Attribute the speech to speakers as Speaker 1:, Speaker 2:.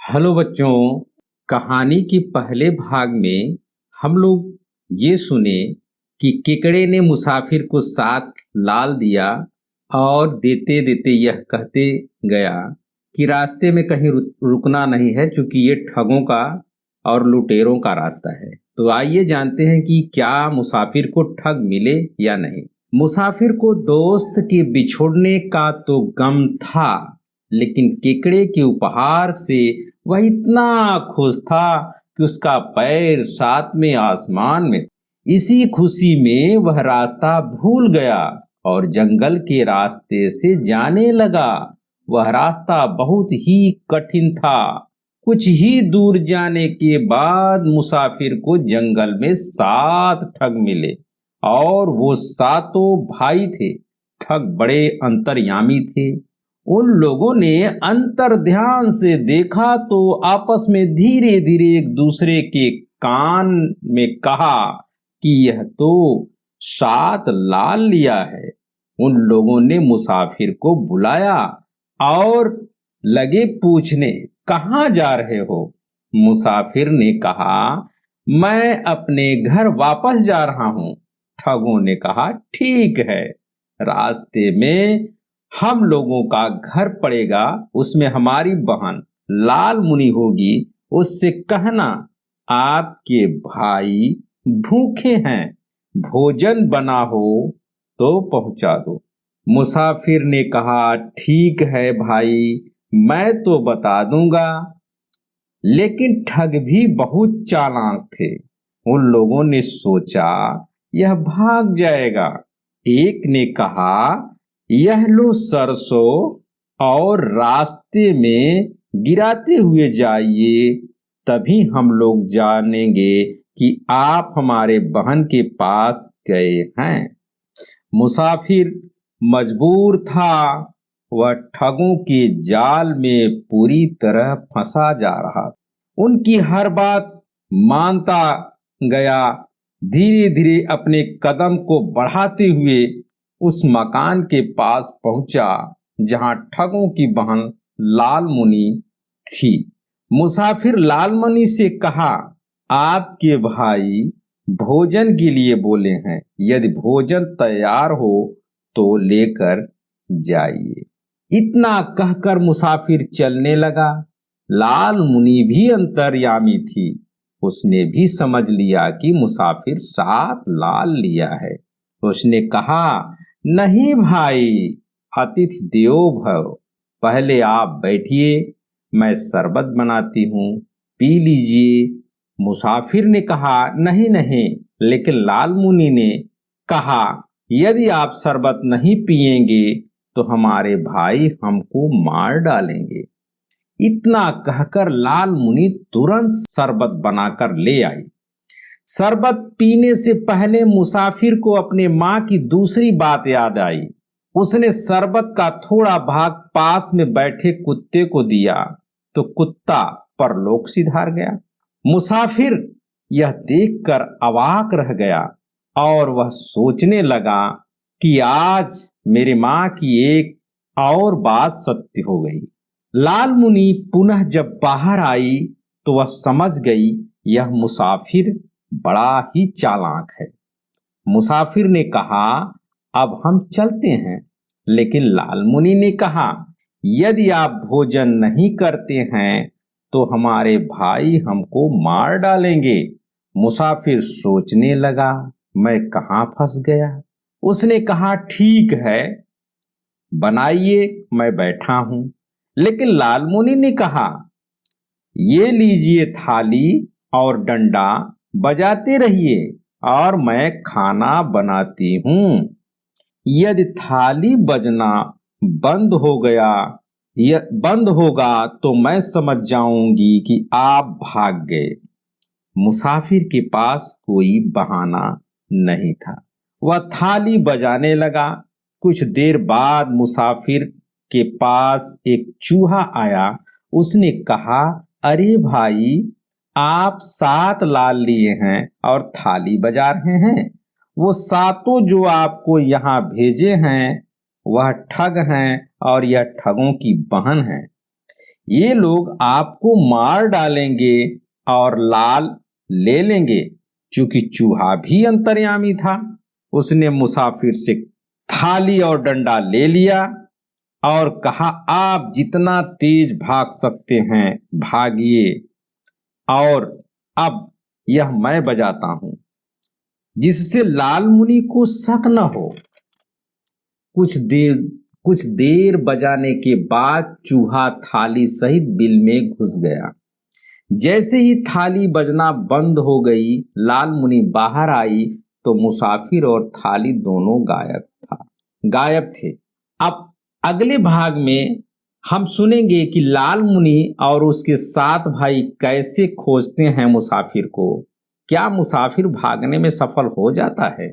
Speaker 1: Hello बच्चों। कहानी के पहले भाग में हम लोग ये सुने कि केकड़े ने मुसाफिर को 7 लाल दिया और देते देते यह कहते गया कि रास्ते में कहीं रुकना नहीं है, क्योंकि ये ठगों का और लुटेरों का रास्ता है। तो आइए जानते हैं कि क्या मुसाफिर को ठग मिले या नहीं। मुसाफिर को दोस्त के बिछुड़ने का तो गम था, लेकिन केकड़े के उपहार से वह इतना खुश था कि उसका पैर 7वें आसमान में। इसी खुशी में वह रास्ता भूल गया और जंगल के रास्ते से जाने लगा। वह रास्ता बहुत ही कठिन था। कुछ ही दूर जाने के बाद मुसाफिर को जंगल में 7 ठग मिले और वो 7 भाई थे। ठग बड़े अंतर्यामी थे। उन लोगों ने अंतर ध्यान से देखा तो आपस में धीरे धीरे एक दूसरे के कान में कहा कि यह तो 7 लाल लिया है। उन लोगों ने मुसाफिर को बुलाया और लगे पूछने, कहाँ जा रहे हो? मुसाफिर ने कहा, मैं अपने घर वापस जा रहा हूं। ठगों ने कहा, ठीक है, रास्ते में हम लोगों का घर पड़ेगा, उसमें हमारी बहन लाल मुनि होगी। उससे कहना, आपके भाई भूखे हैं, भोजन बना हो तो पहुंचा दो। मुसाफिर ने कहा, ठीक है भाई, मैं तो बता दूंगा। लेकिन ठग भी बहुत चालाक थे। उन लोगों ने सोचा यह भाग जाएगा। एक ने कहा, यह लो सरसों और रास्ते में गिराते हुए जाइए, तभी हम लोग जानेंगे कि आप हमारे बहन के पास गए हैं। मुसाफिर मजबूर था। वह ठगों के जाल में पूरी तरह फंसा जा रहा। उनकी हर बात मानता गया। धीरे धीरे अपने कदम को बढ़ाते हुए उस मकान के पास पहुंचा जहां ठगों की बहन लाल मुनि थी। मुसाफिर लाल मुनि से कहा, आपके भाई भोजन के लिए बोले हैं, यदि भोजन तैयार हो तो लेकर जाइए। इतना कहकर मुसाफिर चलने लगा। लाल मुनि भी अंतर्यामी थी। उसने भी समझ लिया कि मुसाफिर 7 लाल लिया है। उसने कहा, नहीं भाई, अतिथि देवो भव, पहले आप बैठिए, मैं शरबत बनाती हूँ, पी लीजिए। मुसाफिर ने कहा, नहीं नहीं। लेकिन लाल मुनि ने कहा, यदि आप शरबत नहीं पिएंगे तो हमारे भाई हमको मार डालेंगे। इतना कहकर लाल मुनि तुरंत शरबत बनाकर ले आई। शरबत पीने से पहले मुसाफिर को अपने माँ की दूसरी बात याद आई। उसने शरबत का थोड़ा भाग पास में बैठे कुत्ते को दिया तो कुत्ता परलोक सिधार गया। मुसाफिर यह देखकर अवाक रह गया और वह सोचने लगा कि आज मेरी माँ की एक और बात सत्य हो गई। लाल मुनि पुनः जब बाहर आई तो वह समझ गई यह मुसाफिर बड़ा ही चालाक है। मुसाफिर ने कहा, अब हम चलते हैं। लेकिन लाल मुनि ने कहा, यदि आप भोजन नहीं करते हैं तो हमारे भाई हमको मार डालेंगे। मुसाफिर सोचने लगा, मैं कहाँ फंस गया। उसने कहा, ठीक है, बनाइए, मैं बैठा हूं। लेकिन लाल मुनि ने कहा, ये लीजिए थाली और डंडा, बजाते रहिए और मैं खाना बनाती हूँ। यदि थाली बजना बंद होगा तो मैं समझ जाऊंगी कि आप भाग गए। मुसाफिर के पास कोई बहाना नहीं था। वह थाली बजाने लगा। कुछ देर बाद मुसाफिर के पास एक चूहा आया। उसने कहा, अरे भाई, आप 7 लाल लिए हैं और थाली बजा रहे हैं। वो 7 जो आपको यहाँ भेजे हैं वह ठग हैं और यह ठगों की बहन है। ये लोग आपको मार डालेंगे और लाल ले लेंगे। चूंकि चूहा भी अंतर्यामी था, उसने मुसाफिर से थाली और डंडा ले लिया और कहा, आप जितना तेज भाग सकते हैं भागिए, और अब यह मैं बजाता हूं, जिससे लाल मुनि को शक न हो। कुछ देर बजाने के बाद चूहा थाली सहित बिल में घुस गया। जैसे ही थाली बजना बंद हो गई, लाल मुनि बाहर आई तो मुसाफिर और थाली दोनों गायब थे। अब अगले भाग में हम सुनेंगे कि लाल मुनि और उसके 7 भाई कैसे खोजते हैं मुसाफिर को। क्या मुसाफिर भागने में सफल हो जाता है?